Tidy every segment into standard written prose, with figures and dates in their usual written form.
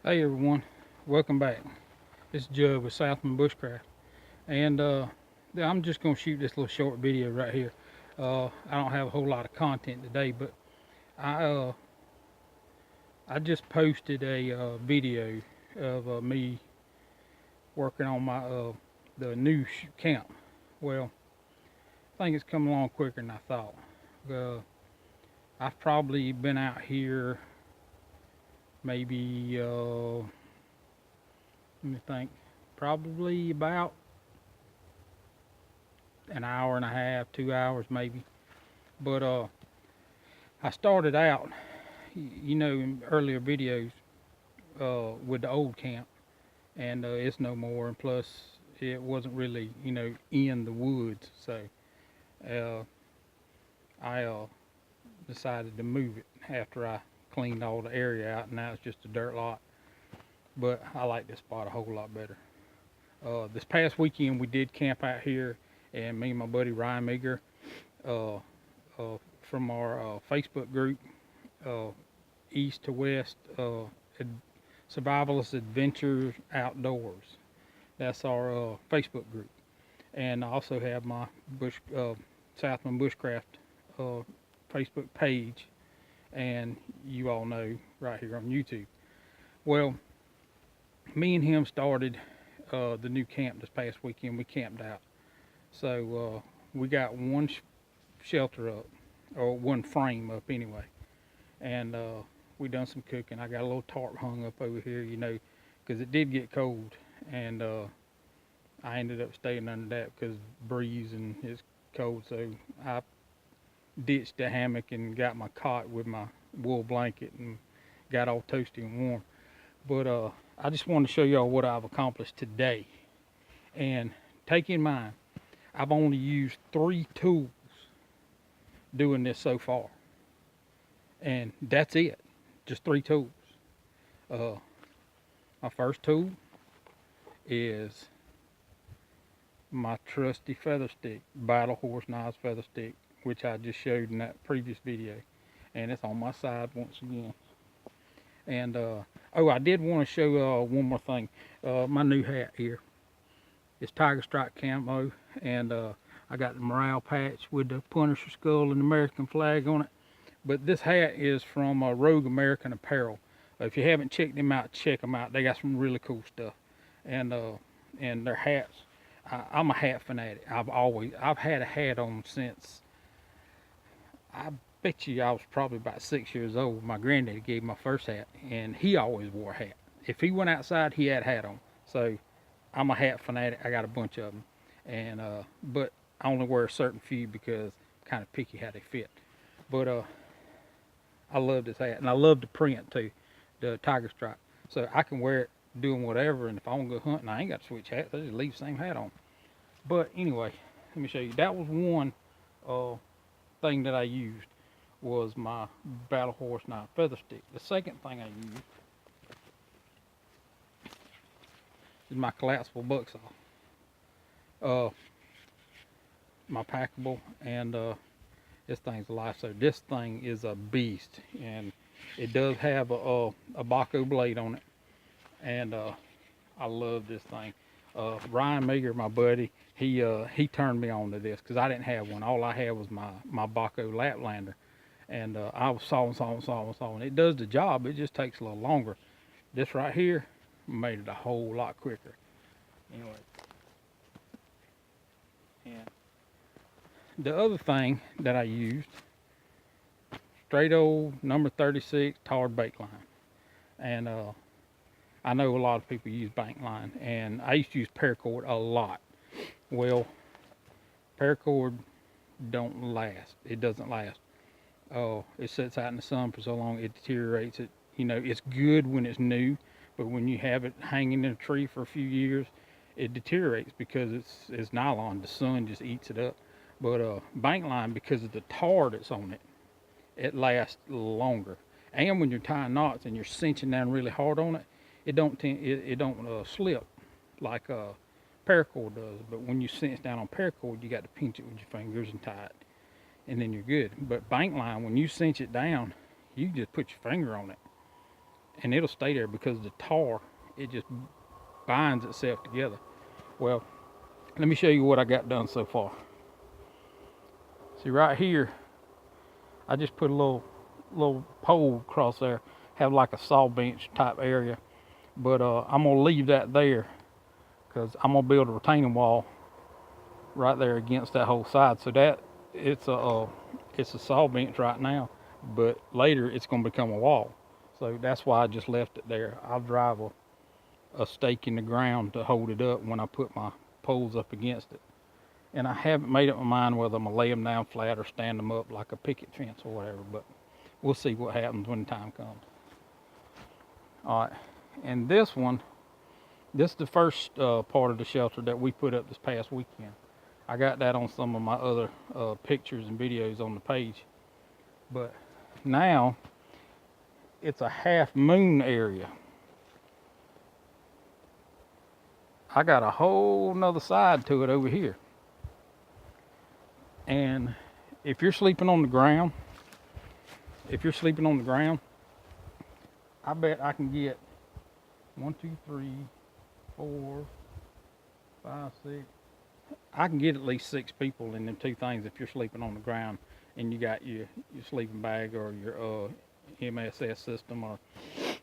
Hey everyone, welcome back. This is Judd with Southmen Bushcraft, and I'm just gonna shoot this little short video right here. I don't have a whole lot of content today, but I uh, I just posted a video of me working on my the new camp. Well, I think it's coming along quicker than I thought. Uh, I've probably been out here maybe let me think, probably about an hour and a half, 2 hours maybe. But I started out, in earlier videos with the old camp, and it's no more. And plus, it wasn't really, in the woods. So uh, I decided to move it after I cleaned all the area out, and now it's just a dirt lot. But I like this spot a whole lot better. This past weekend, we did camp out here, and me and my buddy Ryan Meager, uh, from our Facebook group, uh, East to West Survivalist Adventures Outdoors. That's our Facebook group, and I also have my Southmen Bushcraft Facebook page, and you all know right here on YouTube. Well, me and him started the new camp this past weekend. We camped out, so we got one shelter up, or one frame up anyway, and we done some cooking. I got a little tarp hung up over here, because it did get cold, and I ended up staying under that because breeze and it's cold. So I ditched the hammock and got my cot with my wool blanket and got all toasty and warm. But I just wanted to show y'all what I've accomplished today. And take in mind, I've only used 3 tools doing this so far. And that's it. Just 3 tools. My first tool is my trusty feather stick, Battle Horse Knives feather stick, which I just showed in that previous video. And it's on my side once again. And I did want to show one more thing. My new hat here. It's Tiger Stripe camo, and I got the morale patch with the Punisher skull and the American flag on it. But this hat is from Rogue American Apparel. If you haven't checked them out, check them out. They got some really cool stuff, and their hats. I'm a hat fanatic. I've had a hat on since, I bet you I was probably about 6 years old. My granddaddy gave me my first hat, and he always wore a hat. If he went outside, he had a hat on. So I'm a hat fanatic. I got a bunch of them, and but I only wear a certain few because I'm kind of picky how they fit. But I love this hat, and I love the print too, the tiger stripe. So I can wear it doing whatever, and if I want to go hunting, I ain't got to switch hats. I just leave the same hat on. But anyway, let me show you. That was one thing that I used, was my Battle Horse Knife feather stick. The second thing I used is my collapsible buck saw. My packable, and this thing's a lifesaver. This thing is a beast, and it does have a Baco blade on it, and I love this thing. Ryan Meager, my buddy, he turned me on to this because I didn't have one. All I had was my Baco Laplander, and I was sawing. It does the job. It just takes a little longer. This right here made it a whole lot quicker. Anyway, and the other thing that I used, straight old number 36 tarred bait line, and I know a lot of people use bank line, and I used to use paracord a lot. Well, paracord don't last. It doesn't last. It sits out in the sun for so long, it deteriorates. It's good when it's new, but when you have it hanging in a tree for a few years, it deteriorates because it's nylon. The sun just eats it up. But bank line, because of the tar that's on it, it lasts longer. And when you're tying knots and you're cinching down really hard on it, it don't slip like paracord does. But when you cinch down on paracord, you got to pinch it with your fingers and tie it, and then you're good. But bank line, when you cinch it down, you just put your finger on it, and it'll stay there because the tar, it just binds itself together. Well, let me show you what I got done so far. See right here, I just put a little pole across there, have like a saw bench type area, but I'm gonna leave that there because I'm gonna build a retaining wall right there against that whole side. So that it's a saw bench right now, but later it's gonna become a wall. So that's why I just left it there. I'll drive a stake in the ground to hold it up when I put my poles up against it. And I haven't made up my mind whether I'm gonna lay them down flat or stand them up like a picket fence or whatever, but we'll see what happens when the time comes. All right, and this is the first part of the shelter that we put up this past weekend. I got that on some of my other pictures and videos on the page. But now it's a half moon area. I got a whole nother side to it over here. And if you're sleeping on the ground, I bet I can get 1, 2, 3, 4, 5, 6. I can get at least 6 people in them two things if you're sleeping on the ground and you got your sleeping bag or your MSS system or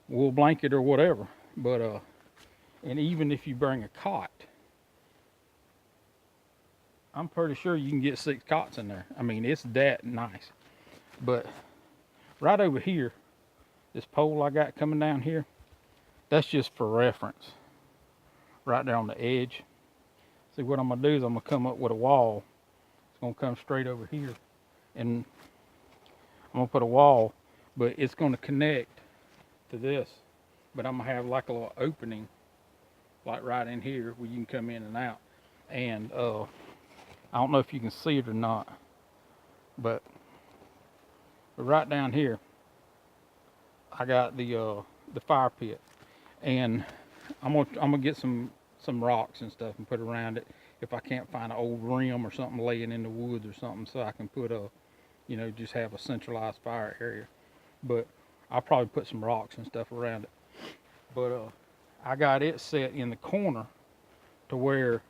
wool blanket or whatever. But and even if you bring a cot, I'm pretty sure you can get 6 cots in there. I mean, it's that nice. But right over here, this pole I got coming down here, that's just for reference. Right there on the edge. See, what I'm gonna do is I'm gonna come up with a wall. It's gonna come straight over here, and I'm gonna put a wall, but it's gonna connect to this. But I'm gonna have like a little opening, like right in here, where you can come in and out. And I don't know if you can see it or not, but right down here, I got the fire pit, and I'm gonna get some rocks and stuff and put around it if I can't find an old rim or something laying in the woods or something, so I can put just have a centralized fire area. But I'll probably put some rocks and stuff around it. But I got it set in the corner to where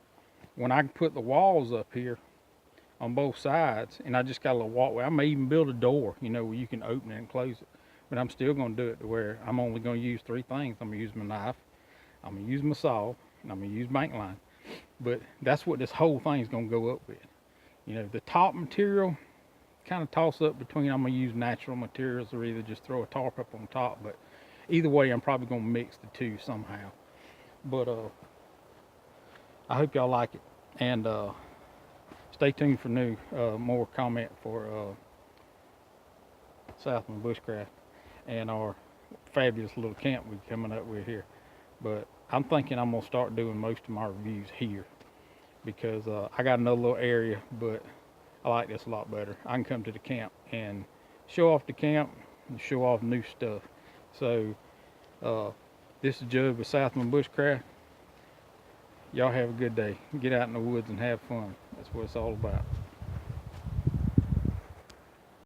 when I can put the walls up here on both sides, and I just got a little walkway. I may even build a door, where you can open it and close it. But I'm still gonna do it to where I'm only gonna use 3 things. I'm gonna use my knife, I'm gonna use my saw, and I'm gonna use bank line. But that's what this whole thing is gonna go up with. The top material, kind of toss up between I'm gonna use natural materials or either just throw a tarp up on top. But either way, I'm probably gonna mix the two somehow. But I hope y'all like it, and stay tuned for more comment for Southmen Bushcraft and our fabulous little camp we're coming up with here. But I'm thinking I'm gonna start doing most of my reviews here because I got another little area, but I like this a lot better. I can come to the camp and show off the camp and show off new stuff. So this is Judd with Southmen Bushcraft. Y'all have a good day. Get out in the woods and have fun. That's what it's all about.